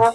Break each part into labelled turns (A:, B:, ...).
A: Hello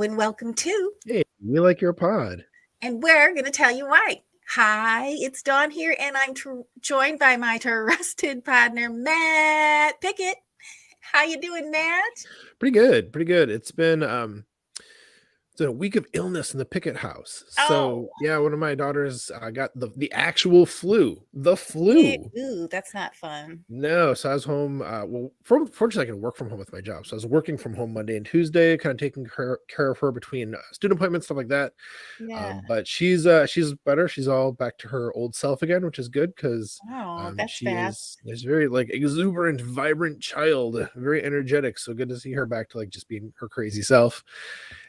A: and welcome to
B: Hey, we like your pod.
A: And we're going to tell you why. Hi, it's Dawn here, and I'm joined by my trusted partner, Matt Pickett. How you doing, Matt?
B: Pretty good. It's been a week of illness in the Pickett house. So yeah, one of my daughters got the actual flu. The flu.
A: Ooh, that's not fun.
B: No, so I was home. Fortunately, I can work from home with my job. So I was working from home Monday and Tuesday, kind of taking care of her between student appointments, stuff like that.
A: Yeah.
B: But she's better. She's all back to her old self again, which is good because
A: That's
B: she
A: fast.
B: is very like exuberant, vibrant child, very energetic. So good to see her back to like just being her crazy self.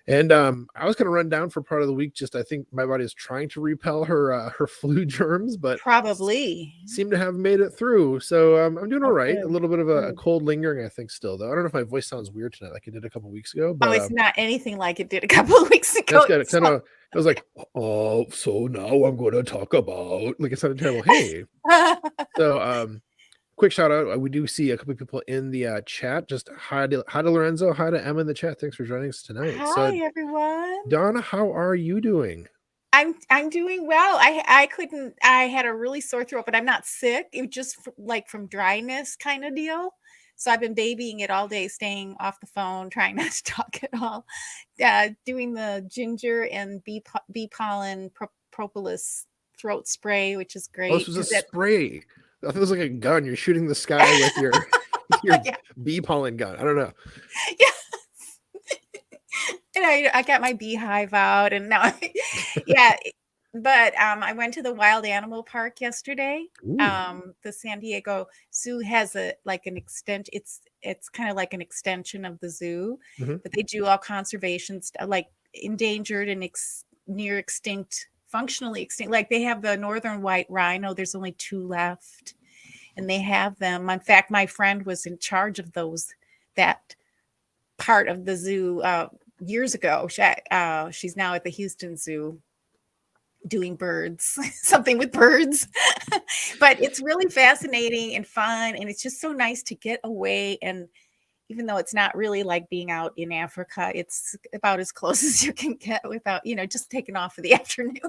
B: And I was kind of run down for part of the week. Just I think my body is trying to repel her flu germs, but
A: probably
B: seem to have made it through. So I'm doing all right.
A: Good.
B: A little bit of a cold lingering, I think, still though. I don't know if my voice sounds weird tonight, like it did a couple weeks ago. But
A: it's not anything like it did a couple of weeks ago.
B: That's good. I was like, oh, so now I'm going to talk about like it sounded terrible. Hey, so quick shout out. We do see a couple of people in the chat. Just hi to Lorenzo, hi to Emma in the chat. Thanks for joining us tonight.
A: Hi, everyone.
B: Donna, how are you doing?
A: I'm doing well. I had a really sore throat, but I'm not sick. It was just like from dryness kind of deal. So I've been babying it all day, staying off the phone, trying not to talk at all. Doing the ginger and bee pollen propolis throat spray, which is great.
B: Oh, this was a spray. I thought it was like a gun. You're shooting the sky with your bee pollen gun. I don't know.
A: Yeah. And I got my beehive out, and now, yeah. But I went to the wild animal park yesterday. The San Diego Zoo has an extension. It's kind of like an extension of the zoo, but they do all conservation stuff, like endangered and near extinct, functionally extinct. Like they have the northern white rhino. There's only 2 left, and they have them. In fact, my friend was in charge of that part of the zoo years ago. She's now at the Houston Zoo doing birds, something with birds. But it's really fascinating and fun, and it's just so nice to get away. And even though it's not really like being out in Africa, it's about as close as you can get without, just taking off for the afternoon.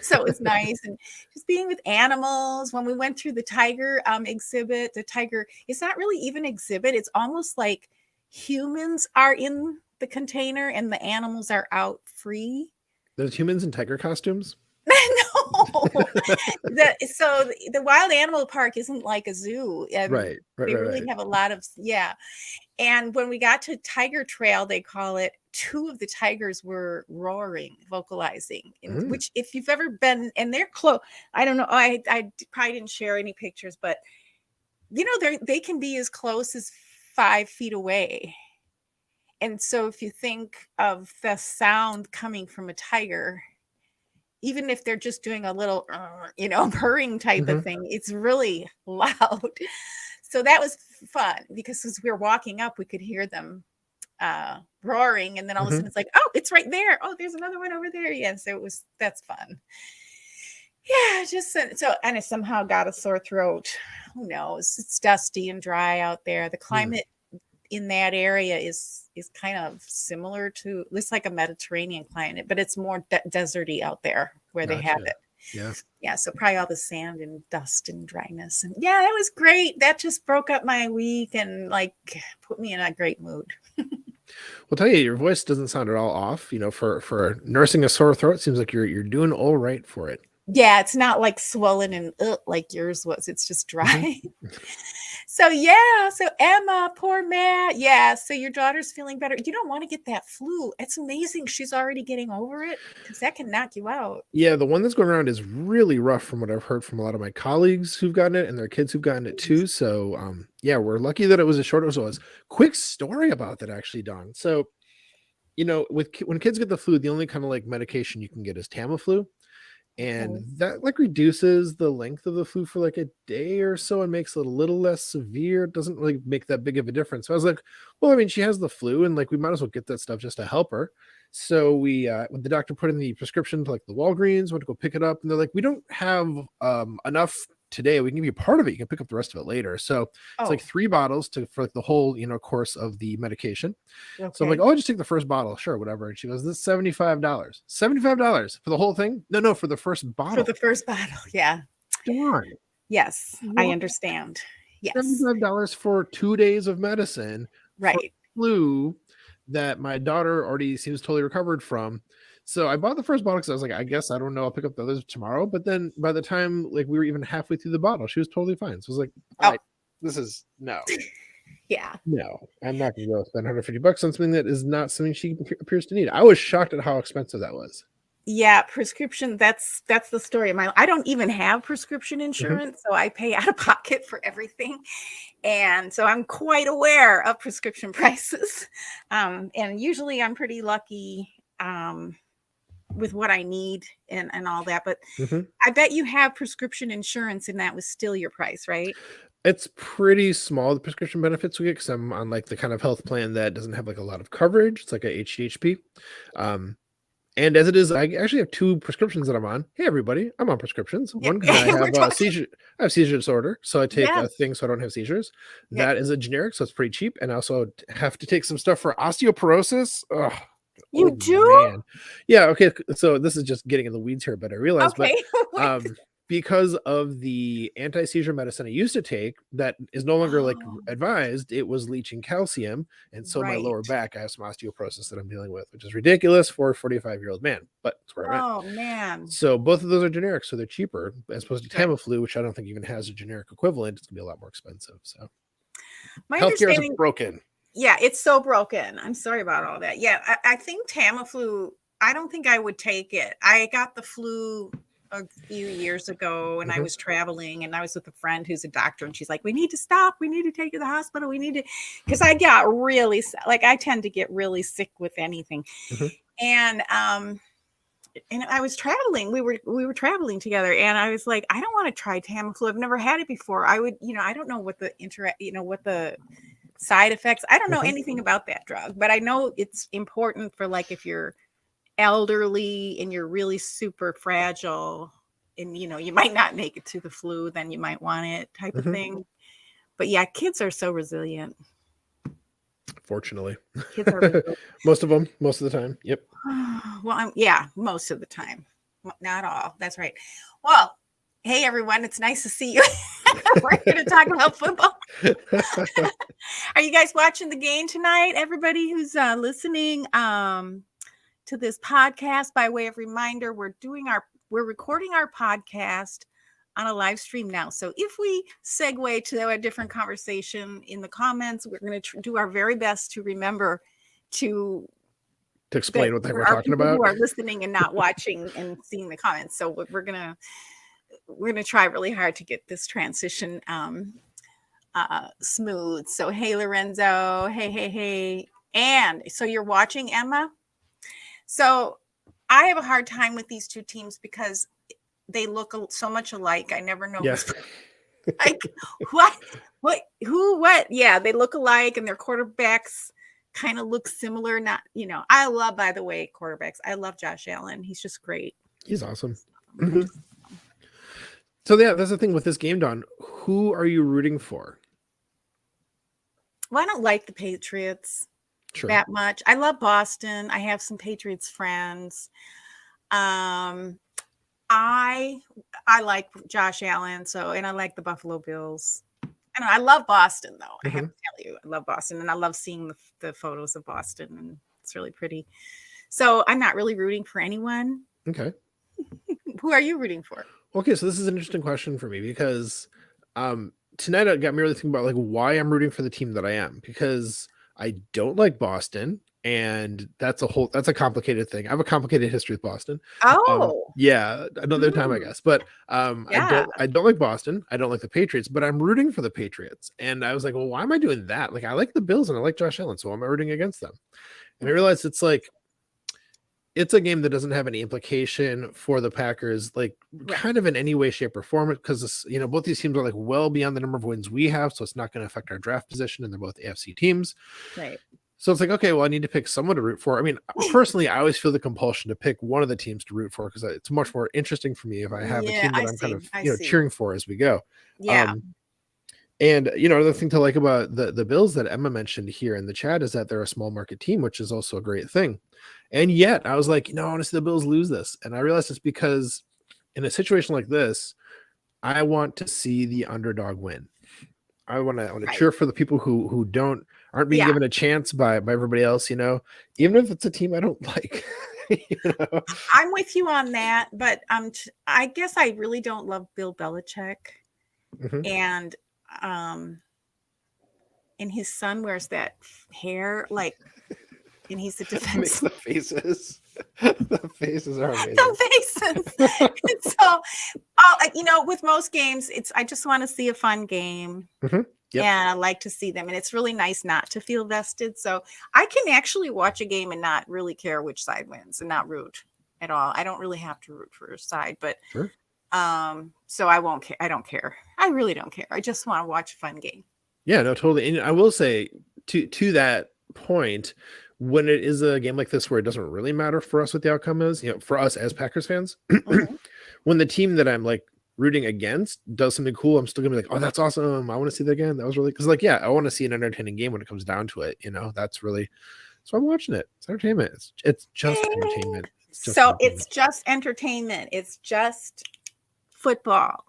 A: So it's nice, and just being with animals. When we went through the tiger exhibit, the tiger, it's not really even exhibit. It's almost like humans are in the container and the animals are out free.
B: There's humans in tiger costumes?
A: No. So the wild animal park isn't like a zoo.
B: Right.
A: They really have a lot of, And when we got to Tiger Trail, they call it, 2 of the tigers were roaring, vocalizing, which if you've ever been, and they're close, I don't know, I probably didn't share any pictures, but they can be as close as 5 feet away. And so if you think of the sound coming from a tiger, even if they're just doing a little, purring type of thing, it's really loud. So that was fun because as we were walking up, we could hear them roaring. And then all of a sudden it's like, oh, it's right there. Oh, there's another one over there. Yeah. So that's fun. Yeah. And I somehow got a sore throat. Who knows? It's dusty and dry out there. The climate in that area is kind of similar to, it's like a Mediterranean climate, but it's more deserty out there where they have it. Yeah. So probably all the sand and dust and dryness, and it was great. That just broke up my week and put me in a great mood.
B: Well, tell you, your voice doesn't sound at all off. For nursing a sore throat, seems like you're doing all right for it.
A: Yeah, it's not like swollen and like yours was. It's just dry. So Emma, poor Matt. Yeah, so your daughter's feeling better. You don't want to get that flu. It's amazing she's already getting over it, because that can knock you out.
B: Yeah, the one that's going around is really rough from what I've heard from a lot of my colleagues who've gotten it and their kids who've gotten it too. So we're lucky that it was a short. So it's quick story about that actually, Don. So when kids get the flu, the only kind of like medication you can get is Tamiflu. and
A: Okay.
B: that like reduces the length of the flu for like a day or so and makes it a little less severe. It doesn't really make that big of a difference. So I was like, well, I mean, she has the flu and like we might as well get that stuff just to help her. So we when the doctor put in the prescription to like the Walgreens, went to go pick it up, and they're like, we don't have enough today. We can give you part of it. You can pick up the rest of it later. So it's like
A: Oh,
B: 3 bottles for like the whole course of the medication. So I'm like,
A: okay.
B: oh, I'll just take the first bottle. Sure, whatever. And she goes, this is $75. $75 for the whole thing? No, for the first
A: For the
B: bottle.
A: first bottle. Yeah.
B: Darn.
A: Yes, I
B: What?
A: understand. Yes.
B: $75 for 2 days of medicine for
A: Right.
B: flu that my daughter already seems totally recovered from. So I bought the first bottle because I was like, I guess I don't know. I'll pick up the others tomorrow. But then by the time like we were even halfway through the bottle, she was totally fine. So I was like, all
A: Oh,
B: right, this is
A: yeah.
B: no, I'm not going to go spend $150 on something that is not something she appears to need. I was shocked at how expensive that was.
A: Yeah, prescription, that's the story of my I don't even have prescription
B: Mhm.
A: insurance, so I pay out of pocket for everything. And so I'm quite aware of prescription prices. And usually I'm pretty lucky with what I need and all that. But
B: Mhm.
A: I bet you have prescription insurance and that was still your price, right?
B: It's pretty small, the prescription benefits we get, because I'm on like the kind of health plan that doesn't have like a lot of coverage. It's like a HDHP. Um, and as it is, I actually have 2 prescriptions that I'm on. Hey, everybody, I'm on prescriptions.
A: Yeah.
B: One because I
A: We're
B: have a
A: talking.
B: seizure, I have seizure disorder, so I take a
A: Yes.
B: thing so I don't have seizures.
A: Yeah.
B: That is a generic, so it's pretty cheap. And I also have to take some stuff for osteoporosis. Ugh,
A: You
B: old
A: do?
B: man. Yeah, okay. So this is just getting in the weeds here, but I realized, but
A: Okay.
B: because of the anti-seizure medicine I used to take that is no longer like
A: Oh,
B: advised, it was leaching calcium. And so my
A: right.
B: lower back, I have some osteoporosis that I'm dealing with, which is ridiculous for a 45-year-old man, but that's where I'm at.
A: Oh man.
B: So both of those are generic, so they're cheaper as opposed to
A: Good.
B: Tamiflu, which I don't think even has a generic equivalent. It's gonna be a lot more expensive. So
A: My
B: healthcare is
A: understanding,
B: broken.
A: yeah, it's so broken. I'm sorry about all that. Yeah, I think Tamiflu, I don't think I would take it. I got the flu a few years ago and I
B: Mhm,
A: was traveling and I was with a friend who's a doctor and she's like, we need to stop. We need to take you to the hospital. We need to, because I got really, like, I tend to get really sick with anything.
B: mhm.
A: And, and I was traveling. We were traveling together, and I was like, I don't want to try Tamiflu. I've never had it before. I would, I don't know what the what the side effects. I don't know
B: Mhm.
A: anything about that drug, but I know it's important for like if you're elderly and you're really super fragile and you might not make it to the flu, then you might want it type of
B: Mhm.
A: thing. But yeah, kids are so resilient.
B: Fortunately.
A: Kids are resilient.
B: Most of them, most of the time. Yep.
A: Well, yeah, most of the time. Not all. That's right. Well, hey everyone, it's nice to see you. We're here to talk about football. Are you guys watching the game tonight? Everybody who's listening to this podcast, by way of reminder, we're recording our podcast on a live stream now. So if we segue to a different conversation in the comments, we're going to do our very best to remember to
B: To
A: that
B: explain what the heck
A: there
B: we're
A: are
B: talking
A: people who
B: about.
A: are listening and not watching and seeing the comments. So we're gonna try really hard to get this transition smooth. So hey Lorenzo, hey, and so you're watching Emma. So I have a hard time with these two teams because they look so much alike. I never know
B: Yeah.
A: who's like what. Yeah, they look alike, and their quarterbacks kind of look similar. Not, I love, by the way, quarterbacks. I love Josh Allen. He's just great.
B: He's awesome.
A: I
B: Mhm.
A: just,
B: So yeah, that's the thing with this game, Don. Who are you rooting for?
A: well, I don't like the Patriots
B: Sure.
A: that much. I love Boston. I have some Patriots friends. Um, I I like Josh Allen, and I like the Buffalo Bills. And I love Boston, though. I have
B: Mhm.
A: to tell you, I love Boston, and I love seeing the photos of Boston, and it's really pretty. So I'm not really rooting for anyone.
B: Okay.
A: Who are you rooting for?
B: Okay, so this is an interesting question for me because tonight it got me really thinking about like why I'm rooting for the team that I am, because I don't like Boston, and that's a complicated thing. I have a complicated history with Boston.
A: Oh,
B: Yeah, another time I
A: mm,
B: guess. But I
A: yeah.
B: don't like Boston. I don't like the Patriots, but I'm rooting for the Patriots. And I was like, well, why am I doing that? Like I like the Bills and I like Josh Allen, so why am I rooting against them? And I realized it's like it's a game that doesn't have any implication for the Packers, like
A: Right.
B: kind of in any way, shape, or form, because both these teams are like well beyond the number of wins we have, so it's not going to affect our draft position, and they're both AFC teams.
A: Right.
B: So it's like, okay, well, I need to pick someone to root for. I mean, personally, I always feel the compulsion to pick one of the teams to root for because it's much more interesting for me if I have a
A: Yeah,
B: team
A: I
B: that I'm kind
A: see.
B: of
A: I see.
B: cheering for as we go.
A: Yeah.
B: And another thing to like about the Bills that Emma mentioned here in the chat is that they're a small market team, which is also a great thing. And yet I was like, I want to see the Bills lose this. And I realized it's because in a situation like this, I want to see the underdog win. I want to
A: Right.
B: cheer for the people who aren't being
A: Yeah.
B: given a chance by everybody else, even if it's a team I don't like.
A: I'm with you on that, but I guess I really don't love Bill Belichick.
B: Mhm.
A: And and his son wears that hair and he's a
B: Makes
A: defense.
B: the faces. The faces are amazing.
A: The faces. So, with most games, I just want to see a fun game.
B: Yep.
A: And I like to see them. And it's really nice not to feel vested. So I can actually watch a game and not really care which side wins and not root at all. I don't really have to root for a side, but
B: Sure.
A: so I won't care. I don't care. I really don't care. I just want to watch a fun game.
B: Yeah, no, totally. And I will say to that point, when it is a game like this where it doesn't really matter for us what the outcome is, for us as Packers fans, when the team that I'm like rooting against does something cool, I'm still gonna be like, oh, that's awesome. I want to see that again. That was really because I want to see an entertaining game when it comes down to it. That's really so I'm watching it. It's entertainment. It's just entertainment.
A: It's just entertainment. It's just football.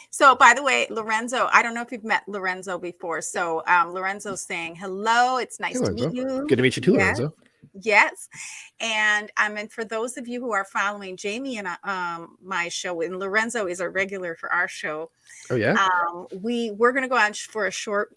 A: So, by the way, Lorenzo, I don't know if you've met Lorenzo before. So, Lorenzo's saying, hello. It's nice to meet you.
B: Good to meet you too,
A: yes.
B: Lorenzo.
A: Yes. And for those of you who are following Jamie and my show, and Lorenzo is a regular for our show.
B: Oh, yeah.
A: We're going to go on for a short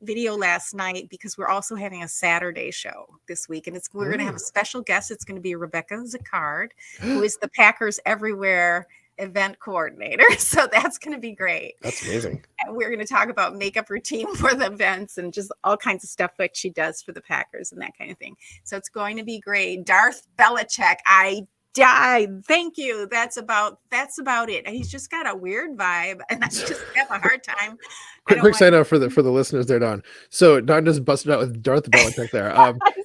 A: video last night because we're also having a Saturday show this week. And we're going to have a special guest. It's going to be Rebecca Zacard, who is the Packers Everywhere event coordinator. So that's going to be great.
B: That's amazing.
A: And we're going to talk about makeup routine for the events and just all kinds of stuff that she does for the Packers and that kind of thing. So it's going to be great. Darth Belichick, I died. Thank you. That's about it. He's just got a weird vibe, and I just have a hard time.
B: Quick side note for the listeners there, Don. So Don just busted out with Darth Belichick there.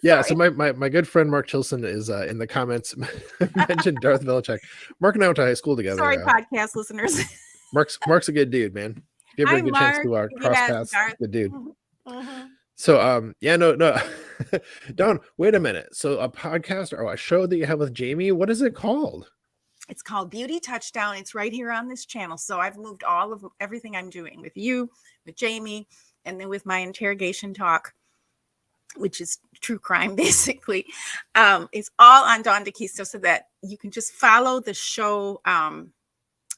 B: Yeah. So my good friend Mark Chilson is in the comments mentioned Darth Belichick. Mark and I went to high school together.
A: Sorry, podcast listeners.
B: Mark's a good dude, man. If you ever get a good chance to cross paths, good dude. So no. Don, wait a minute. So a podcast or a show that you have with Jamie, what is it called?
A: It's called Beauty Touchdown. It's right here on this channel. So I've moved everything I'm doing with you, with Jamie, and then with my interrogation talk, which is true crime, basically. It's all on Dawn DeKisto so that you can just follow the show,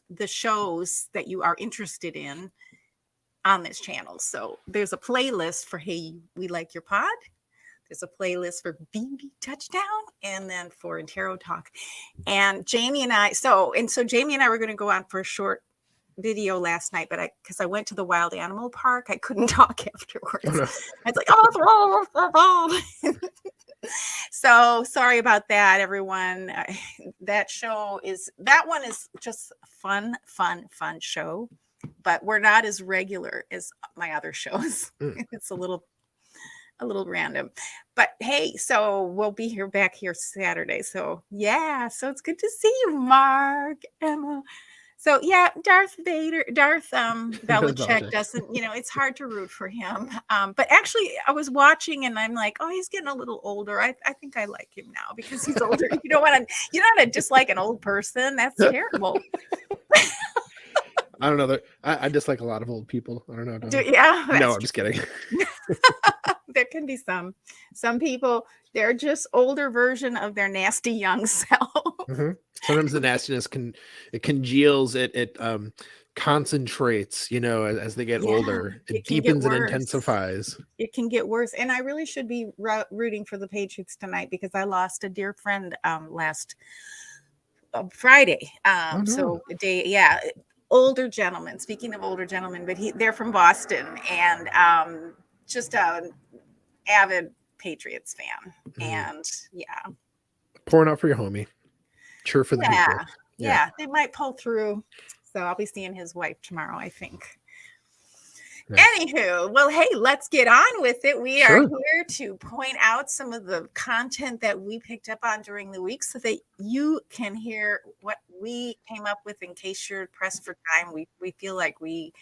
A: the shows that you are interested in on this channel. So there's a playlist for Hey, We Like Your Pod. There's a playlist for Beauty Touchdown and then for Intero Talk. And Jamie and I, so Jamie and I were going to go on for a short video last night, but because I went to the wild animal park, I couldn't talk afterwards. Oh, no. I was like, so sorry about that, everyone. That one is just a fun show, but we're not as regular as my other shows. It's a little random, but hey, so we'll be back here Saturday. So yeah, so it's good to see you, Mark, Emma. So yeah, Darth Belichick doesn't, it's hard to root for him. But actually I was watching and I'm like, oh, he's getting a little older. I think I like him now because he's older. You don't want to dislike an old person. That's terrible.
B: I don't know. I dislike a lot of old people. I don't know.
A: Yeah.
B: No, I'm just kidding.
A: There can be some people, they're just older version of their nasty young self.
B: Sometimes the nastiness congeals, it concentrates, as they get older. It deepens and intensifies.
A: It can get worse. And I really should be rooting for the Patriots tonight because I lost a dear friend last Friday. So the day, yeah. Older gentleman, speaking of older gentlemen, but they're from Boston and just an avid Patriots fan. And yeah.
B: pouring out for your homie. Cheer for the
A: Yeah.
B: people. Yeah.
A: Yeah. They might pull through. So I'll be seeing his wife tomorrow, I think.
B: Nice.
A: Anywho, well, hey, let's get on with it. We are
B: Sure.
A: here to point out some of the content that we picked up on during the week so that you can hear what we came up with in case you're pressed for time. We feel like we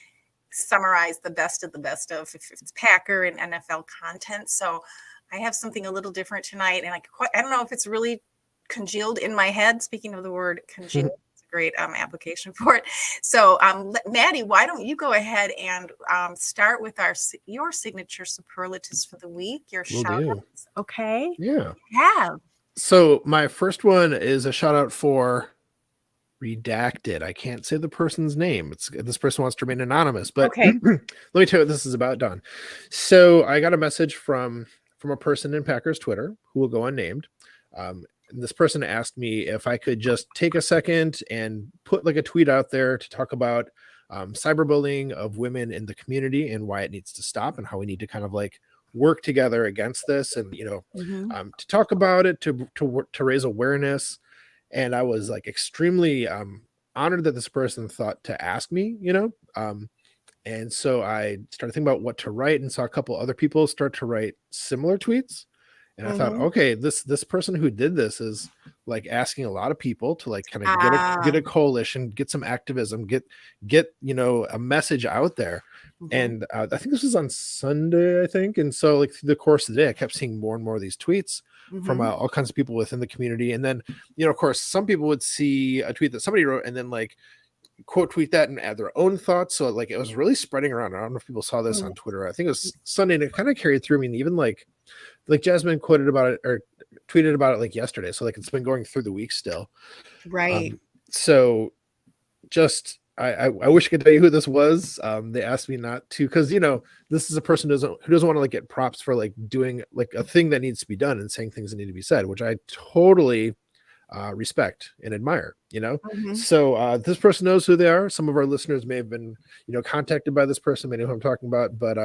A: summarize the best of if it's Packer and NFL content. So I have something a little different tonight, and I don't know if it's really congealed in my head. Speaking of the word congealed, it's a great application for it. So, Maddie, why don't you go ahead and start with your signature superlatives for the week? Your
B: Will
A: shout
B: do.
A: outs, okay?
B: Yeah.
A: Yeah.
B: So my first one is a shout out for redacted. I can't say the person's name. This person wants to remain anonymous, but
A: Okay.
B: let me tell you what this is about, Don. So I got a message from a person in Packers Twitter who will go unnamed. And this person asked me if I could just take a second and put like a tweet out there to talk about cyberbullying of women in the community and why it needs to stop and how we need to kind of like work together against this, and to talk about it, to raise awareness. And I was like extremely honored that this person thought to ask me, and so I started thinking about what to write, and saw a couple other people start to write similar tweets. And I thought, okay, this person who did this is like asking a lot of people to like kind of get a coalition, get some activism, get a message out there. And I think this was on Sunday, I think. And so like through the course of the day, I kept seeing more and more of these tweets from all kinds of people within the community. And then, of course, some people would see a tweet that somebody wrote and then like quote tweet that and add their own thoughts. So like it was really spreading around. I don't know if people saw this on Twitter. I think it was Sunday, and it kind of carried through. I mean, even like Jasmine quoted about it or tweeted about it like yesterday. So like it's been going through the week still.
A: Right.
B: So just I wish I could tell you who this was. They asked me not to, because this is a person who doesn't want to like get props for like doing like a thing that needs to be done and saying things that need to be said, which I totally respect and admire. So this person knows who they are. Some of our listeners may have been contacted by this person, may know who I'm talking about, but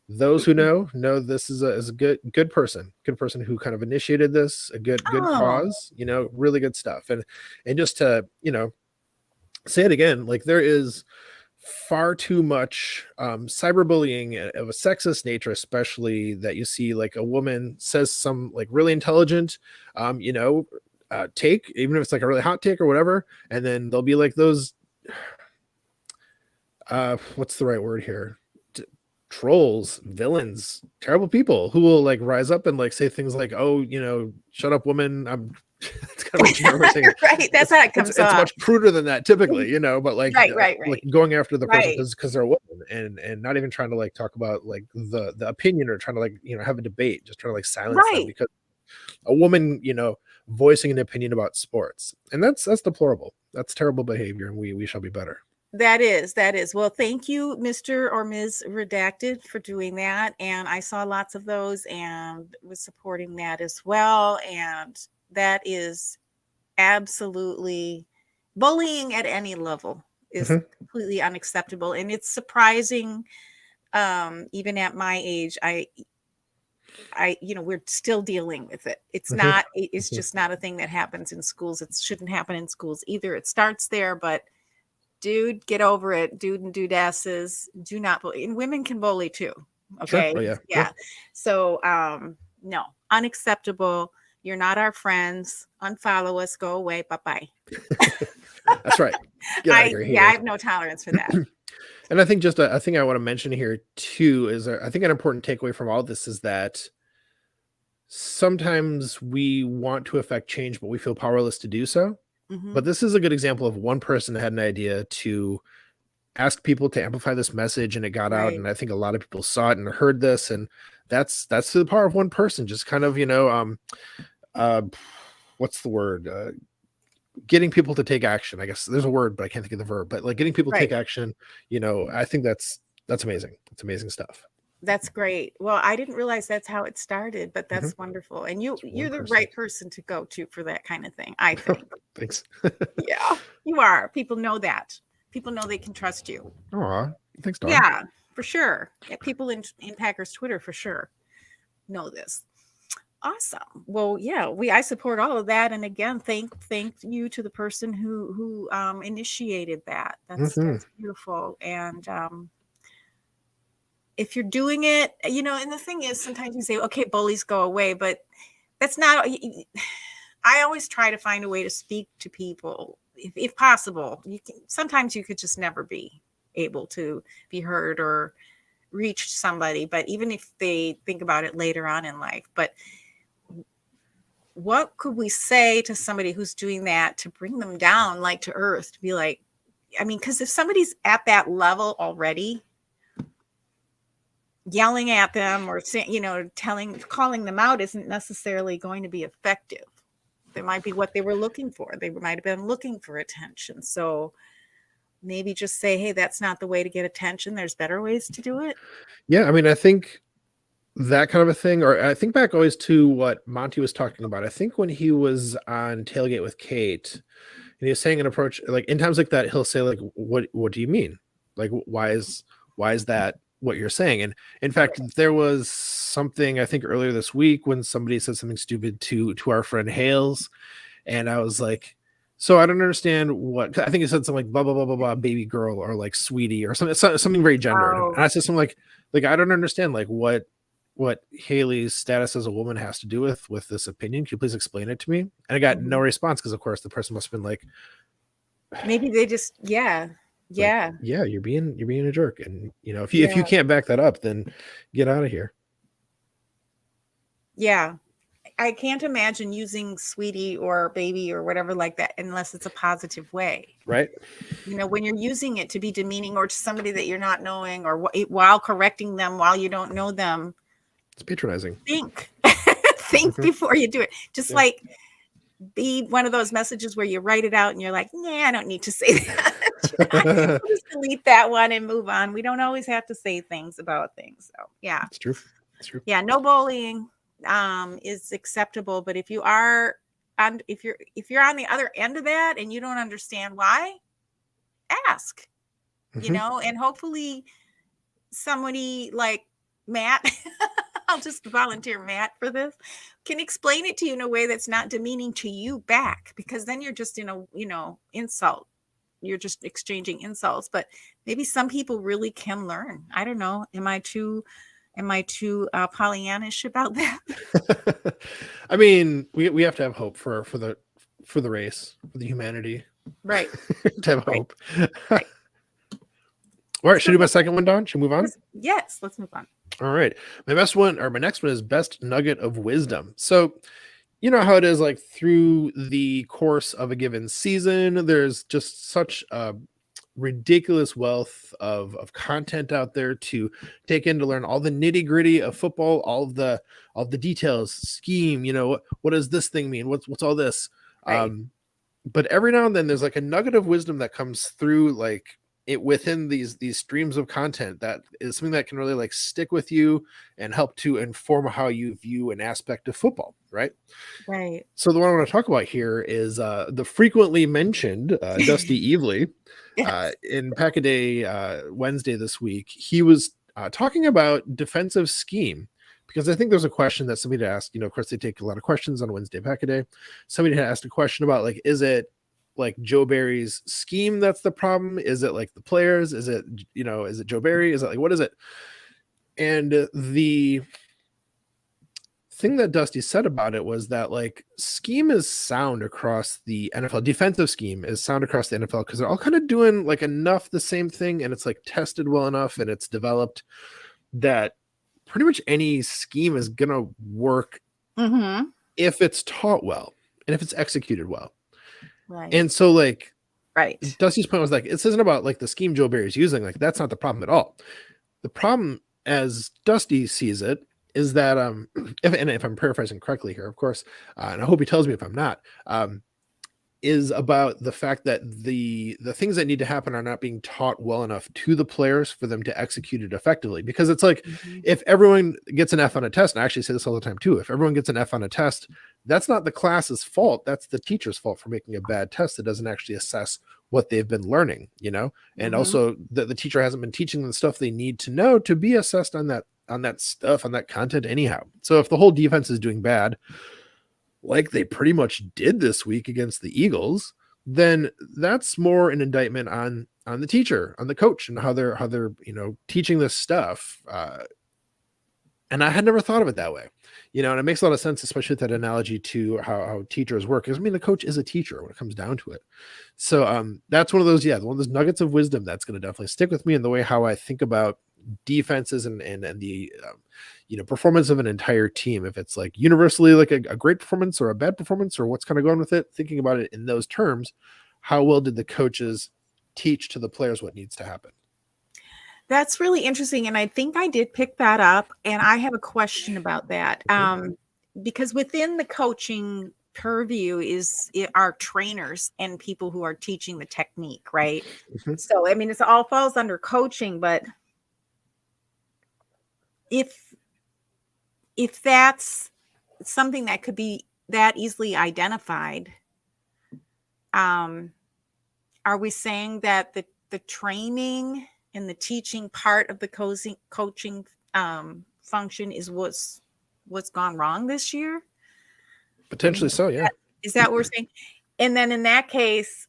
B: those who know this is a good person who kind of initiated this, a good cause, really good stuff. And just to say it again, like there is far too much cyberbullying of a sexist nature, especially that you see like a woman says some like really intelligent take, even if it's like a really hot take or whatever, and then there'll be like those what's the right word here, trolls, villains, terrible people who will like rise up and like say things like, oh, shut up, woman. It's kind of like
A: right. That's how it comes
B: it's much cruder than that typically, but like
A: right.
B: like going after the person because they're a woman, and not even trying to like talk about like the opinion, or trying to like have a debate, just trying to like silence them because a woman voicing an opinion about sports. And that's deplorable. That's terrible behavior, and we shall be better.
A: That is. Well, thank you, Mr. or Ms. Redacted, for doing that. And I saw lots of those and was supporting that as well. And that is absolutely, bullying at any level is completely unacceptable. And it's surprising, even at my age, we're still dealing with it. It's just not a thing that happens in schools. It shouldn't happen in schools either. It starts there, but dude, get over it. Dude and dudesses, do not bully. And women can bully too. Okay.
B: Sure. Oh,
A: yeah. So no, unacceptable. You're not our friends. Unfollow us. Go away. Bye-bye.
B: That's right. Get out of here.
A: I have no tolerance for that.
B: And I think just a thing I want to mention here too is I think an important takeaway from all this is that sometimes we want to affect change, but we feel powerless to do so. But this is a good example of one person that had an idea to ask people to amplify this message, and it got out. And I think a lot of people saw it and heard this, and that's through the power of one person, just kind of, what's the word? Getting people to take action. I guess there's a word, but I can't think of the verb, but like getting people to take action, I think that's amazing. It's amazing stuff.
A: That's great. Well, I didn't realize that's how it started, but that's wonderful. And you're the right person to go to for that kind of thing, I think.
B: Thanks.
A: Yeah, you are. People know that. People know they can trust you.
B: Aw, thanks, Dawn.
A: Yeah, for sure. Yeah, people in Packers Twitter for sure know this. Awesome. Well, yeah, I support all of that. And again, thank you to the person who initiated that.
B: Mhm.
A: That's beautiful. And if you're doing it, and the thing is, sometimes you say, okay, bullies go away, but that's not. I always try to find a way to speak to people, if possible. Sometimes you could just never be able to be heard or reach somebody, but even if they think about it later on in life. But what could we say to somebody who's doing that to bring them down, like to earth, to be like, I mean, because if somebody's at that level already, yelling at them or calling them out isn't necessarily going to be effective. That might be what they were looking for. They might have been looking for attention. So maybe just say, hey, that's not the way to get attention. There's better ways to do it.
B: Yeah, I mean, I think that kind of a thing, or I think back always to what Monty was talking about. I think when he was on Tailgate with Kate, and he was saying an approach like in times like that, he'll say like, "What do you mean? Like, why is that what you're saying?" And in fact, there was something I think earlier this week when somebody said something stupid to our friend Hales, and I was like, "So I don't understand what." I think he said something like "blah blah blah blah blah baby girl" or like "sweetie" or something very gendered, and
A: Oh.
B: I said something like I don't understand like what Haley's status as a woman has to do with this opinion. Can you please explain it to me? And I got no response because, of course, the person must have been like,
A: maybe they just, yeah,
B: like,
A: yeah,
B: yeah, you're being a jerk, and if you
A: yeah,
B: can't back that up, then get out of here.
A: yeah. I can't imagine using sweetie or baby or whatever like that unless it's a positive way.
B: Right?
A: When you're using it to be demeaning or to somebody that you're not knowing, or while correcting them while you don't know them,
B: It's patronizing.
A: think think
B: Mhm.
A: before you do it. Just
B: Yeah.
A: like, be one of those messages where you write it out and you're like, nah, I don't need to say that. We'll just delete that one and move on. We don't always have to say things about things. So yeah.
B: It's true. It's true.
A: Yeah, no bullying is acceptable, but if you're on the other end of that and you don't understand why, ask.
B: Mhm.
A: And hopefully somebody like Matt, I'll just volunteer Matt for this, can explain it to you in a way that's not demeaning to you back, because then you're just in a insult. You're just exchanging insults. But maybe some people really can learn. I don't know. Am I too Pollyannish about that?
B: I mean, we have to have hope for the race, for the humanity.
A: Right.
B: To have
A: Right.
B: hope.
A: Right.
B: All right, should
A: So
B: I do my second one, Don? Should we move on?
A: yes, let's move on.
B: All right. My next one is best nugget of wisdom. So, you know how it is like through the course of a given season, there's just such a ridiculous wealth of content out there to take in to learn all the nitty-gritty of football, all the details, scheme, what does this thing mean? What's all this?
A: Right.
B: But every now and then there's like a nugget of wisdom that comes through like it within these streams of content that is something that can really like stick with you and help to inform how you view an aspect of football, right?
A: Right.
B: So the one I want to talk about here is the frequently mentioned Dusty Evely
A: Yes.
B: in Pack a Day Wednesday this week. He was talking about defensive scheme because I think there's a question that somebody asked. Of course, they take a lot of questions on Wednesday Pack a Day. Somebody had asked a question about like, is it like Joe Barry's scheme that's the problem? Is it like the players? Is it is it Joe Barry? Is it like what is it? And the thing that Dusty said about it was that like scheme is sound across the NFL. Defensive scheme is sound across the NFL because they're all kind of doing like enough the same thing, and it's like tested well enough and it's developed that pretty much any scheme is gonna work if it's taught well and if it's executed well.
A: Right.
B: And so like
A: Right.
B: Dusty's point was like, this isn't about like the scheme Joe Barry is using. Like that's not the problem at all. The problem, as Dusty sees it, is that if I'm paraphrasing correctly here, of course, and I hope he tells me if I'm not, is about the fact that the things that need to happen are not being taught well enough to the players for them to execute it effectively. Because it's like if everyone gets an F on a test, and I actually say this all the time too, if everyone gets an F on a test, that's not the class's fault. That's the teacher's fault for making a bad test that doesn't actually assess what they've been learning, and also the teacher hasn't been teaching them the stuff they need to know to be assessed on stuff, on that content anyhow. So if the whole defense is doing bad, like they pretty much did this week against the Eagles, then that's more an indictment on the teacher, on the coach, and how they're teaching this stuff. And I had never thought of it that way, and it makes a lot of sense, especially with that analogy to how teachers work. Because the coach is a teacher when it comes down to it. So that's one of those nuggets of wisdom that's going to definitely stick with me in the way how I think about defenses and the performance of an entire team. If it's like universally like a great performance or a bad performance, or what's kind of going with it, thinking about it in those terms, how well did the coaches teach to the players what needs to happen?
A: That's really interesting. And I think I did pick that up. And I have a question about that. Because within the coaching purview are trainers and people who are teaching the technique, right? So, it all falls under coaching, but if that's something that could be that easily identified, are we saying that the training and the teaching part of the coaching function is what's gone wrong this year?
B: Potentially so, yeah.
A: Is that what we're saying? And then in that case,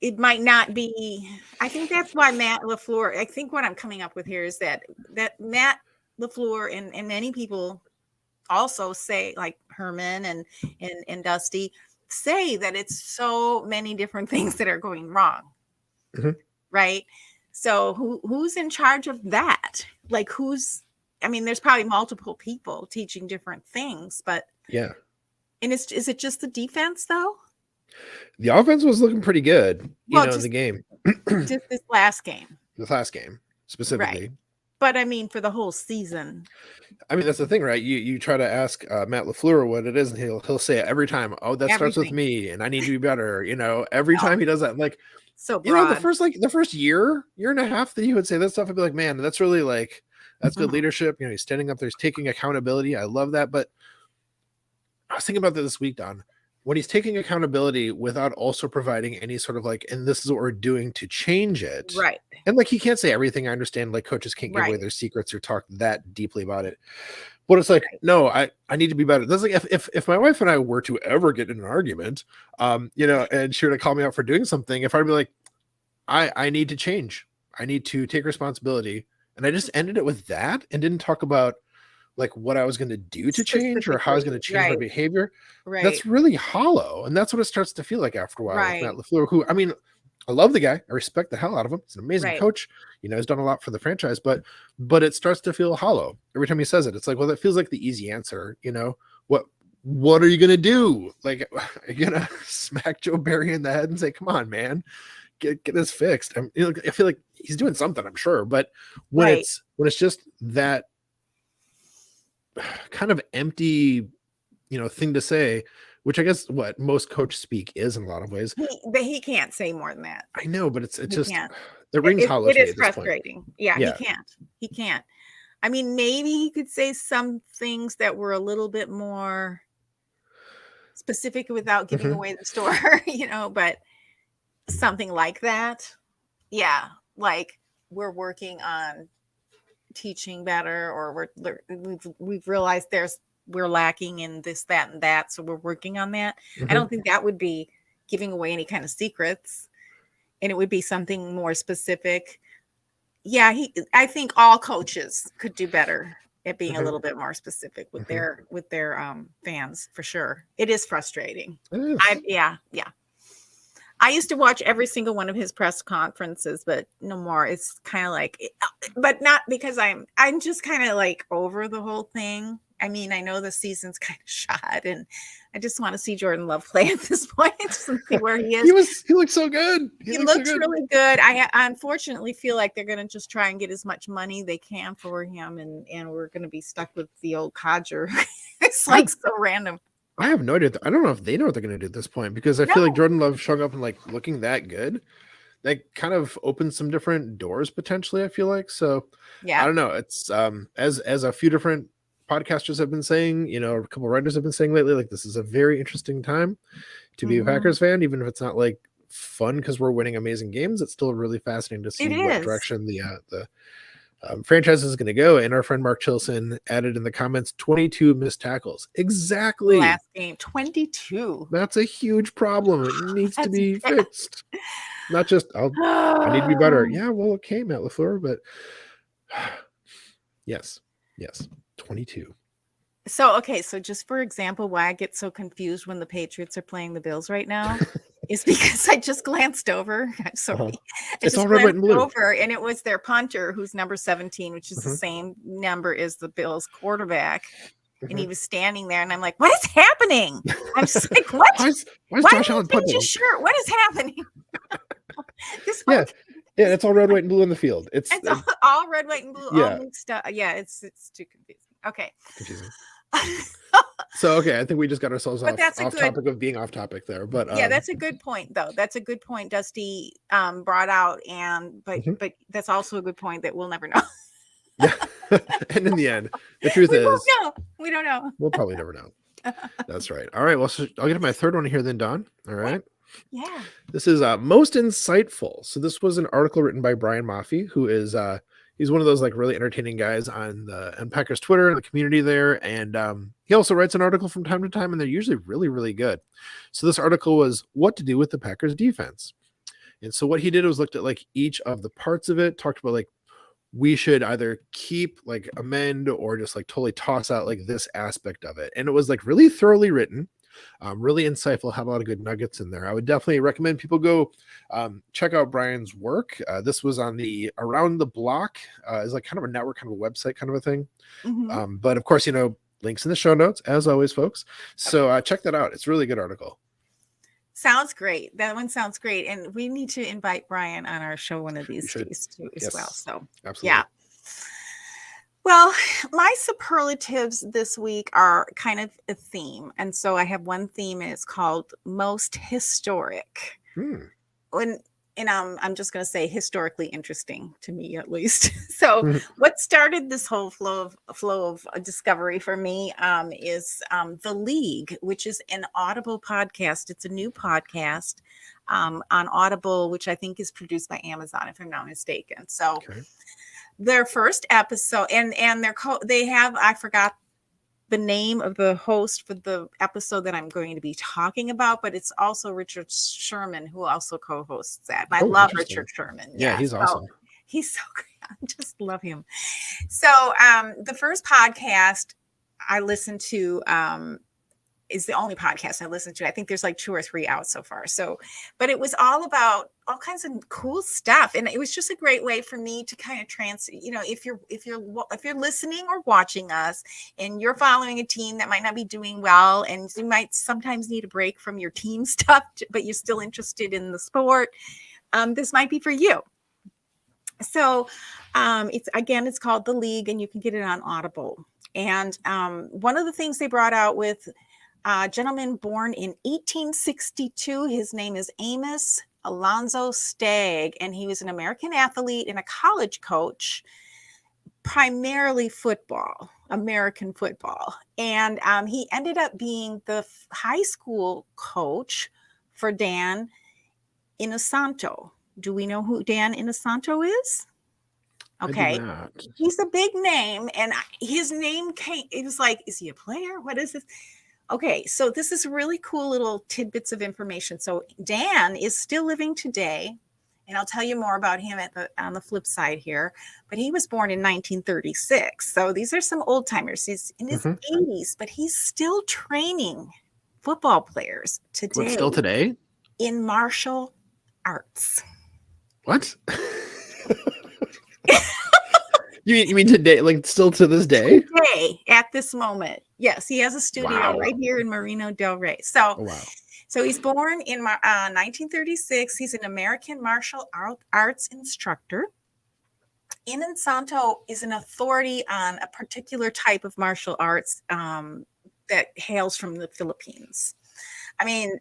A: it might not be. I think that's why Matt LaFleur, I think what I'm coming up with here is that Matt LaFleur and many people also say, like Herman and Dusty, say that it's so many different things that are going wrong. Right? So who's in charge of that? Like there's probably multiple people teaching different things, but
B: yeah.
A: And is it just the defense though?
B: The offense was looking pretty good, in the game.
A: Just this last game.
B: This last game specifically.
A: Right. But for the whole season.
B: That's the thing, right? You try to ask Matt LaFleur what it is, and he'll say it every time. Oh, that starts with me, and I need to be better. Every time he does that, like,
A: so broad.
B: the first year and a half that he would say that stuff, I'd be like, man, that's really that's good leadership. He's standing up there, he's taking accountability. I love that. But I was thinking about that this week, Don, when he's taking accountability without also providing any sort of and this is what we're doing to change it.
A: Right.
B: And he can't say everything. I understand coaches can't give away their secrets or talk that deeply about it. But it's no, I need to be better. That's if my wife and I were to ever get in an argument, and she were to call me out for doing something, if I'd be like, I need to change. I need to take responsibility. And I just ended it with that and didn't talk about what I was going to do to change or how I was going to change my behavior. Right. That's really hollow. And that's what it starts to feel like after a while with Matt LaFleur, who, I love the guy. I respect the hell out of him. He's an amazing coach. He's done a lot for the franchise, but it starts to feel hollow every time he says it. It's that feels like the easy answer. What are you going to do? Are you going to smack Joe Barry in the head and say, come on, man, get this fixed? I feel like he's doing something, I'm sure. But when it's just that kind of empty, thing to say, which I guess what most coach speak is in a lot of ways.
A: But he can't say more than that.
B: I know, but it rings hollow.
A: It is frustrating. Yeah, he can't. Maybe he could say some things that were a little bit more specific without giving away the store, but something like that. Yeah, we're working on teaching better, or we've realized we're lacking in this, that, and that, so we're working on that. I don't think that would be giving away any kind of secrets, and it would be something more specific. Yeah, I think all coaches could do better at being a little bit more specific with their fans, for sure. It is frustrating. Yeah. I used to watch every single one of his press conferences, but no more. It's kind of but not because I'm just kind of over the whole thing. I know the season's kind of shot, and I just want to see Jordan Love play at this point and see where he is.
B: He looks so good.
A: He looks really good. I unfortunately feel like they're going to just try and get as much money they can for him, and we're going to be stuck with the old codger. It's so random.
B: I have no idea. I don't know if they know what they're going to do at this point, because I feel like Jordan Love showing up and looking that good, that kind of opens some different doors potentially, I feel like. So I don't know. It's as a few different podcasters have been saying, a couple of writers have been saying lately, this is a very interesting time to be a Packers fan, even if it's not fun because we're winning amazing games. It's still really fascinating to see what direction the Franchise is going to go, and our friend Mark Chilson added in the comments 22 missed tackles. Exactly.
A: Last game, 22.
B: That's a huge problem. It needs to be
A: bad.
B: fixed. Not just I need to be better. Yeah, well, okay, Matt LaFleur, but yes, 22.
A: So, okay, so just for example, why I get so confused when the Patriots are playing the Bills right now is because I just glanced over. I'm sorry.
B: It's all red, white, and blue.
A: Over, and it was their punter, who's number 17, which is the same number as the Bills quarterback. And he was standing there, and I'm like, "What is happening?" I'm just like, "What?
B: Why is Josh Allen punting
A: his shirt? What is happening?"
B: Yeah, it's all red, white, and blue on the field. It's
A: all red, white, and blue.
B: Yeah,
A: all mixed up. Yeah, it's too confusing. Okay.
B: Confusing. So okay, I think we just got ourselves off topic of being off topic there, but
A: yeah, that's a good point though. That's a good point Dusty brought out, but that's also a good point that we'll never know.
B: Yeah, and in the end, the truth is
A: we don't know.
B: We'll probably never know. That's right. All right, well, so I'll get to my third one here then, Dawn. All right.
A: Yeah.
B: This is most insightful. So this was an article written by Brian Maffey, who is he's one of those like really entertaining guys on Packers Twitter and the community there. And he also writes an article from time to time, and they're usually really, really good. So this article was what to do with the Packers defense. And so what he did was looked at like each of the parts of it, talked about like we should either keep, like amend, or just like totally toss out like this aspect of it. And it was like really thoroughly written. Really insightful, have a lot of good nuggets in there. I would definitely recommend people go check out Brian's work. This was on the Around the Block, is like kind of a network, kind of a website kind of a thing. But of course, links in the show notes as always, folks. So check that out. It's a really good article.
A: Sounds great. That one sounds great. And we need to invite Brian on our show one of these days too, as well. So
B: absolutely.
A: Yeah. Well, my superlatives this week are kind of a theme. And so I have one theme, and it's called most historic. I'm just going to say historically interesting to me, at least. So what started this whole flow of discovery for me is The League, which is an Audible podcast. It's a new podcast on Audible, which I think is produced by Amazon, if I'm not mistaken. So their first episode, and they have, I forgot the name of the host for the episode that I'm going to be talking about, but it's also Richard Sherman, who also co-hosts that. And I love Richard Sherman.
B: Yeah, he's awesome.
A: He's so great. I just love him. So the first podcast I listened to is the only podcast I listened to. I think there's like 2 or 3 out so far. So, but it was all about all kinds of cool stuff, and it was just a great way for me to kind of if you're listening or watching us, and you're following a team that might not be doing well, and you might sometimes need a break from your team stuff, but you're still interested in the sport, this might be for you. So, it's called The League, and you can get it on Audible. And one of the things they brought out with a gentleman born in 1862. His name is Amos Alonzo Stagg, and he was an American athlete and a college coach, primarily American football. And he ended up being the high school coach for Dan Inosanto. Do we know who Dan Inosanto is? Okay. He's a big name, and his name it was like, is he a player? What is this? Okay, so this is really cool little tidbits of information. So Dan is still living today, and I'll tell you more about him on the flip side here. But he was born in 1936. So these are some old timers. He's in his 80s, but he's still training football players today.
B: What, still today?
A: In martial arts.
B: What? You mean today, like still to this day?
A: Today, at this moment. Yes, he has a studio right here in Marino Del Rey. So, So he's born in 1936. He's an American martial arts instructor. Inosanto is an authority on a particular type of martial arts that hails from the Philippines. I mean,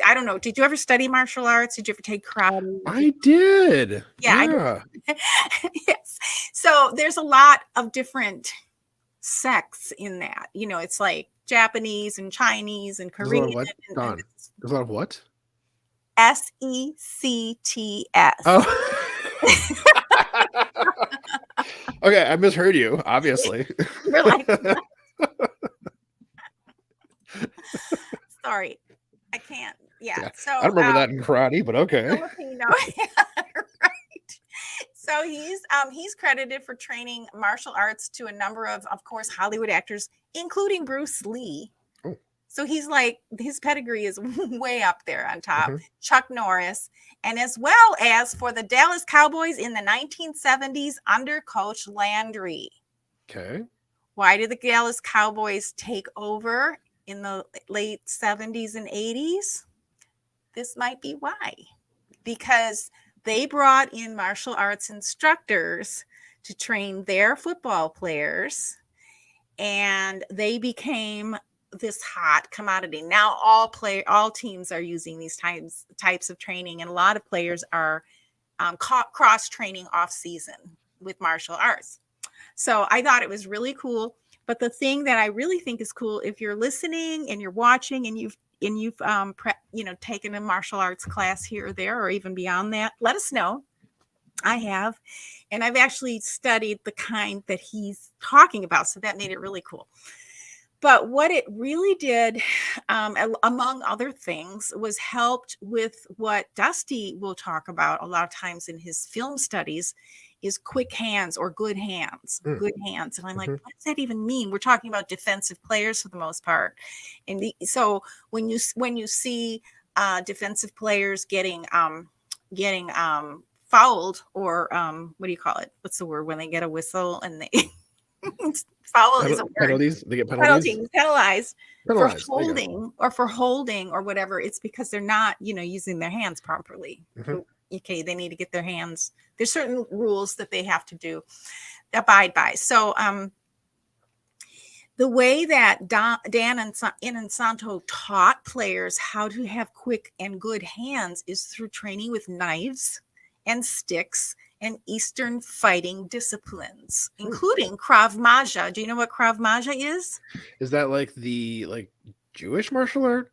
A: I don't know, did you ever study martial arts? Did you ever take karate?
B: I did.
A: Yeah. Yes. So there's a lot of different sects in that. It's like Japanese and Chinese and Korean.
B: There's a lot of what?
A: SECTS.
B: Oh. Okay, I misheard you, obviously.
A: You're like, sorry, I can't. Yeah.
B: Yeah,
A: So
B: I don't remember that in karate, but okay.
A: Filipino. Yeah, right. So he's credited for training martial arts to a number of course, Hollywood actors, including Bruce Lee.
B: Oh,
A: So he's like, his pedigree is way up there on top.
B: mhm,
A: Chuck Norris, and as well as for the Dallas Cowboys in the 1970s under Coach Landry.
B: okay.
A: Why did the Dallas Cowboys take over in the late 70s and 80s? This might be why. Because they brought in martial arts instructors to train their football players, and they became this hot commodity. Now all teams are using these types of training, and a lot of players are cross training off season with martial arts. So I thought it was really cool. But the thing that I really think is cool, if you're listening and you're watching and you've taken a martial arts class here or there or even beyond that, let us know. I have, and I've actually studied the kind that he's talking about, so that made it really cool. But what it really did, among other things, was helped with what Dusty will talk about a lot of times in his film studies, is quick hands or good hands,
B: Mm,
A: good hands. And I'm like,
B: mhm.
A: what does that even mean? We're talking about defensive players for the most part. And so when you see defensive players getting fouled, or what do you call it? What's the word when they get a whistle and they foul is a word.
B: Penalties? They get penalties?
A: Penalties, penalized for
B: Penalized, there you go.
A: holding or whatever. It's because they're not, using their hands properly.
B: Mhm,
A: Okay, they need to get their hands. There's certain rules that they have to abide by. So, the way that Dan and Santo taught players how to have quick and good hands is through training with knives and sticks and Eastern fighting disciplines,
B: mm.
A: including Krav Maga. Do you know what Krav Maga is?
B: Is that like the Jewish martial art?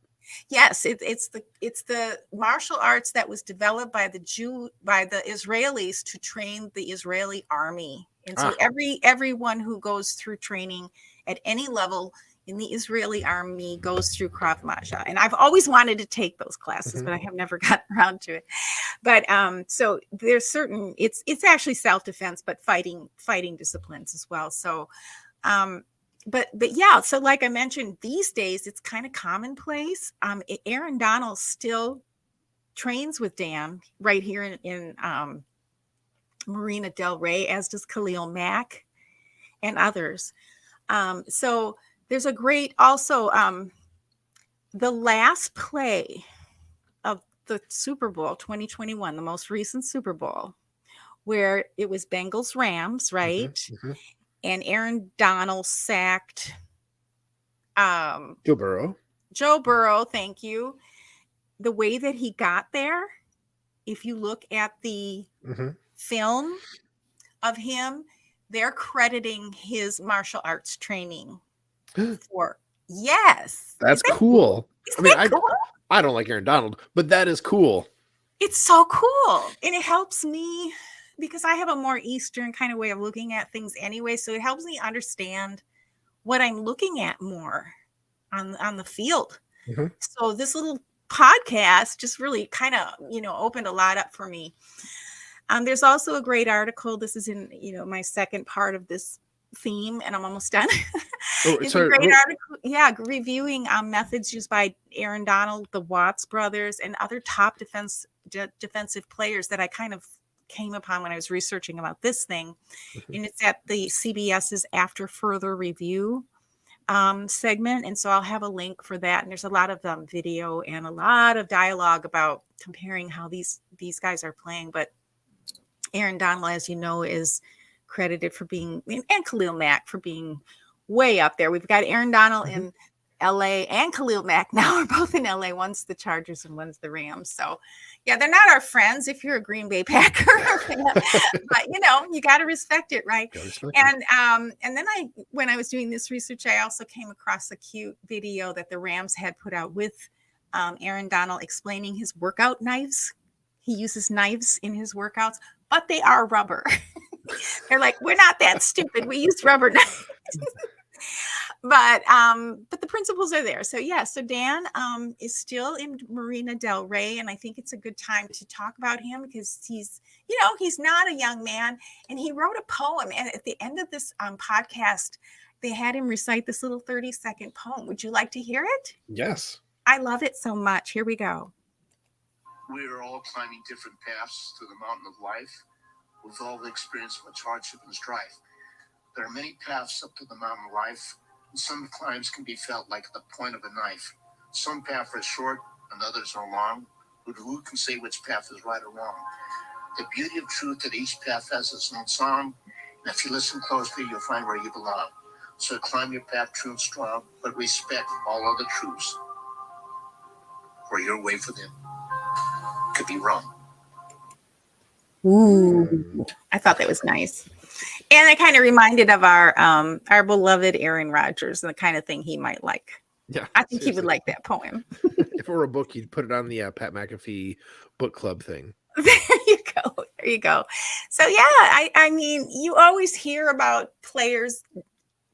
A: Yes, it's the martial arts that was developed by the Israelis to train the Israeli army. And so
B: Ah,
A: everyone who goes through training at any level in the Israeli army goes through Krav Maga. And I've always wanted to take those classes,
B: mhm,
A: but I have never gotten around to it. But so there's certain, it's actually self-defense, but fighting disciplines as well. So but yeah, so like I mentioned, these days it's kind of commonplace. Aaron Donald still trains with Dan right here in Marina Del Rey, as does Khalil Mack and others. So there's a great also the last play of the Super Bowl 2021, the most recent Super Bowl, where it was Bengals Rams,
B: mhm,
A: right?
B: mhm.
A: And Aaron Donald sacked um,
B: Joe Burrow.
A: Joe Burrow, thank you. The way that he got there, if you look at the
B: Mhm.
A: film of him, they're crediting his martial arts training for. Yes.
B: That's
A: Isn't that cool?
B: cool. I
A: Isn't
B: mean,
A: that cool?
B: I don't like Aaron Donald, but that is cool.
A: It's so cool. And it helps me because I have a more Eastern kind of way of looking at things anyway. So it helps me understand what I'm looking at more on the field.
B: Mhm,
A: So this little podcast just really kind of, opened a lot up for me. There's also a great article. This is in, my second part of this theme, and I'm almost done.
B: oh,
A: It's a
B: sorry,
A: great article, yeah, reviewing methods used by Aaron Donald, the Watts brothers, and other top defensive players that I kind of came upon when I was researching about this thing.
B: mhm,
A: And it's at the CBS's After Further Review segment. And so I'll have a link for that. And there's a lot of video and a lot of dialogue about comparing how these guys are playing. But Aaron Donald, as you know, is credited for being, and Khalil Mack for being way up there. We've got Aaron Donald
B: mhm.
A: in LA and Khalil Mack now are both in LA. One's the Chargers and one's the Rams. So yeah, they're not our friends if you're a Green Bay Packer fan, but you got to respect it, right?
B: Gotta respect it.
A: And then when I was doing this research, I also came across a cute video that the Rams had put out with Aaron Donald explaining his workout knives. He uses knives in his workouts, but they are rubber. They're like, we're not that stupid. We use rubber knives. But the principles are there. So yeah, so Dan is still in Marina Del Rey, and I think it's a good time to talk about him because he's not a young man, and he wrote a poem. And at the end of this podcast, they had him recite this little 30-second poem. Would you like to hear it?
B: Yes.
A: I love it so much. Here we go.
C: We are all climbing different paths to the mountain of life. We've all experienced much hardship and strife. There are many paths up to the mountain of life, and some climbs can be felt like the point of a knife. Some paths are short and others are long, but who can say which path is right or wrong? The beauty of truth that each path has its own song, and if you listen closely, you'll find where you belong. So climb your path true and strong, but respect all other truths, for your way for them could be wrong.
A: Ooh, I thought that was nice. And it kind of reminded of our beloved Aaron Rodgers and the kind of thing he might like.
B: Yeah,
A: I think he would like that poem.
B: If it were a book, you'd put it on the Pat McAfee book club thing.
A: There you go. There you go. So yeah, I mean, you always hear about players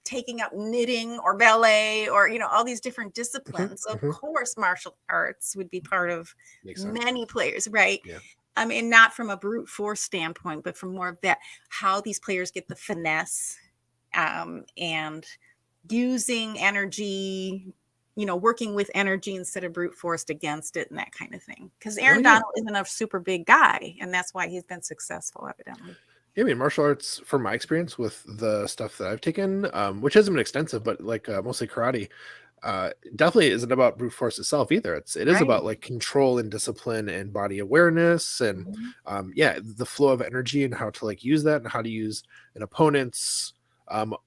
A: taking up knitting or ballet or all these different disciplines. So of course, martial arts would be part of many players, right?
B: Yeah.
A: I mean, not from a brute force standpoint, but from more of that, how these players get the finesse and using energy, working with energy instead of brute force against it and that kind of thing. Because Aaron Donald isn't a super big guy, and that's why he's been successful, evidently.
B: Yeah, I mean, martial arts, from my experience with the stuff that I've taken, which hasn't been extensive, but like mostly karate, definitely isn't about brute force itself either. It is about like control and discipline and body awareness and the flow of energy and how to like use that and how to use an opponent's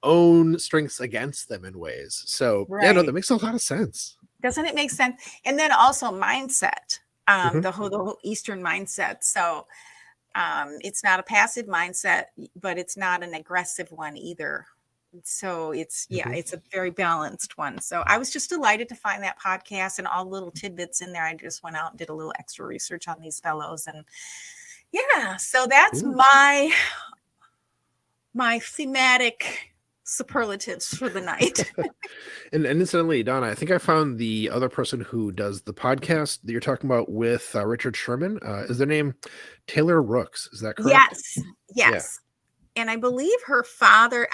B: own strengths against them in ways. So that makes a lot of sense.
A: Doesn't it make sense? And then also mindset, the whole Eastern mindset. So it's not a passive mindset, but it's not an aggressive one either. So it's a very balanced one. So I was just delighted to find that podcast and all the little tidbits in there. I just went out and did a little extra research on these fellows, and so that's my thematic superlatives for the night.
B: and incidentally, Donna, I think I found the other person who does the podcast that you're talking about with Richard Sherman. Is their name Taylor Rooks? Is that correct?
A: Yes. Yeah. And I believe her father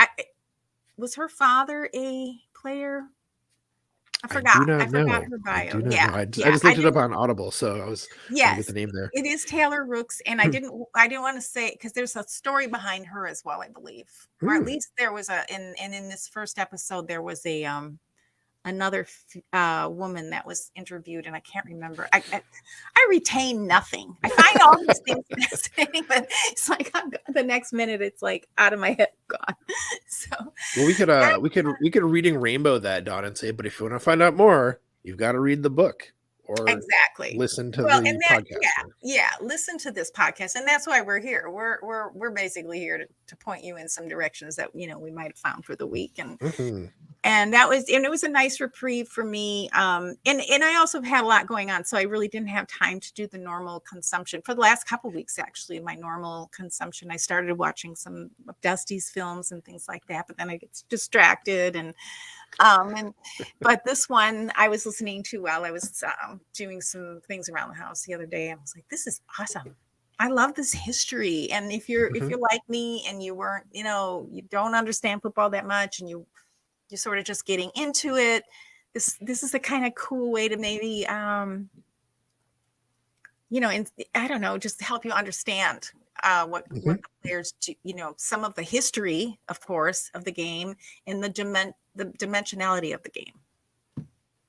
A: was her father a player? I forgot. I forgot her bio.
B: I just looked it up on Audible, so I was trying to get the name there.
A: It is Taylor Rooks, and I didn't want to say because there's a story behind her as well, I believe, or at least there was in this first episode there was a another woman that was interviewed, and I can't remember. I retain nothing. I find all these things fascinating, but it's like the next minute it's like out of my head, gone. So
B: well, we could reading Rainbow that, Dawn, and say, but if you want to find out more, you've got to read the book. Or listen to the podcast.
A: Listen to this podcast, and that's why we're here. We're basically here to point you in some directions that we might have found for the week, and it was a nice reprieve for me. And I also had a lot going on, so I really didn't have time to do the normal consumption for the last couple of weeks. Actually, my normal consumption, I started watching some of Dusty's films and things like that, but then I get distracted but this one I was listening to while I was doing some things around the house the other day. I was like, this is awesome. I love this history. And if you're like me and you weren't, you don't understand football that much and you're sort of just getting into it, this is a kind of cool way to maybe and I don't know, just help you understand what players do, some of the history, of course, of the game and the dimensionality of the game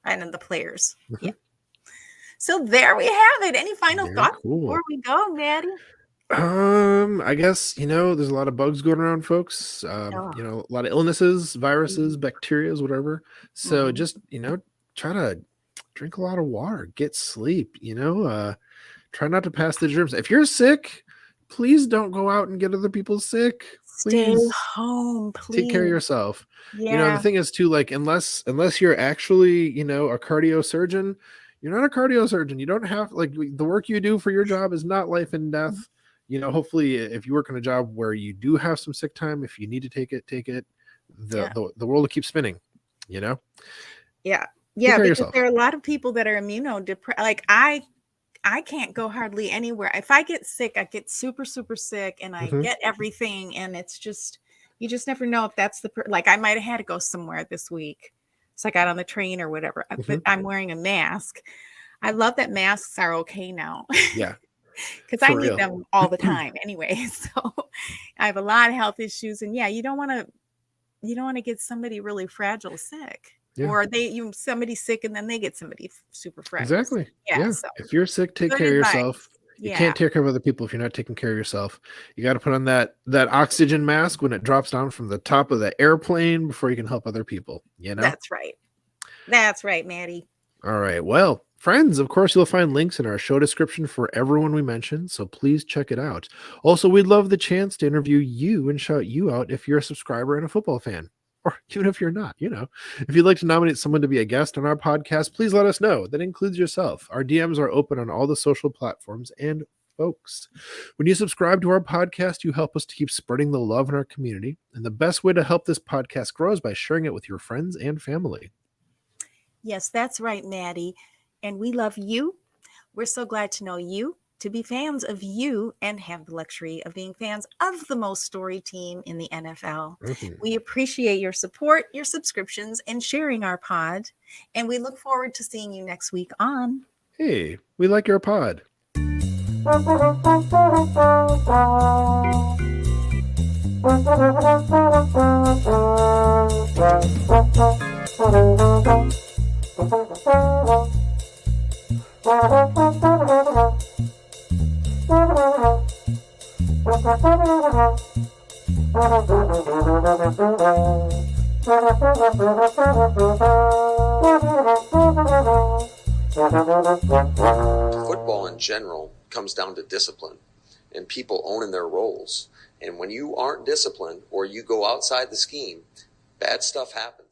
A: and then the players. Yeah. So there we have it. Any final thoughts before we go, Maddie?
B: I guess, there's a lot of bugs going around, folks. A lot of illnesses, viruses, bacterias, whatever. So just, try to drink a lot of water, get sleep, try not to pass the germs. If you're sick, please don't go out and get other people sick. Please
A: stay home. Please
B: take care of yourself.
A: Yeah.
B: The thing is too, like, unless you're actually, a cardio surgeon, you're not a cardio surgeon. You don't have the work you do for your job is not life and death. hopefully if you work in a job where you do have some sick time, if you need to take it, the world will keep spinning,
A: Yeah.
B: Take
A: Yeah.
B: care of
A: Because
B: yourself.
A: there are a lot of people that are immunodepressed. Like I can't go hardly anywhere. If I get sick, I get super, super sick and I get everything. And it's just, you just never know if that's like I might have had to go somewhere this week. So I got on the train or whatever, but I'm wearing a mask. I love that masks are okay now.
B: Yeah,
A: Because I
B: for
A: need
B: real.
A: them all the time anyway. So I have a lot of health issues. And yeah, you don't want to get somebody really fragile sick.
B: Yeah.
A: Or somebody sick and then they get somebody super fragile.
B: Exactly.
A: Yeah.
B: Yeah.
A: So
B: If you're sick, take
A: good
B: care of
A: advice.
B: yourself. You
A: Yeah.
B: can't take care of other people if you're not taking care of yourself. You got to put on that oxygen mask when it drops down from the top of the airplane before you can help other people,
A: That's right. That's right, Maddie.
B: All right. Well, friends, of course, you'll find links in our show description for everyone we mentioned, so please check it out. Also, we'd love the chance to interview you and shout you out if you're a subscriber and a football fan. Or even if you're not, if you'd like to nominate someone to be a guest on our podcast, please let us know. That includes yourself. Our DMs are open on all the social platforms. And folks, when you subscribe to our podcast, you help us to keep spreading the love in our community. And the best way to help this podcast grow is by sharing it with your friends and family.
A: Yes, that's right, Maddie. And we love you. We're so glad to know you, to be fans of you, and have the luxury of being fans of the most storied team in the NFL. We appreciate your support, your subscriptions, and sharing our pod. And we look forward to seeing you next week on
B: Hey, we like your pod.
D: Football in general comes down to discipline and people owning their roles. And when you aren't disciplined or you go outside the scheme, bad stuff happens.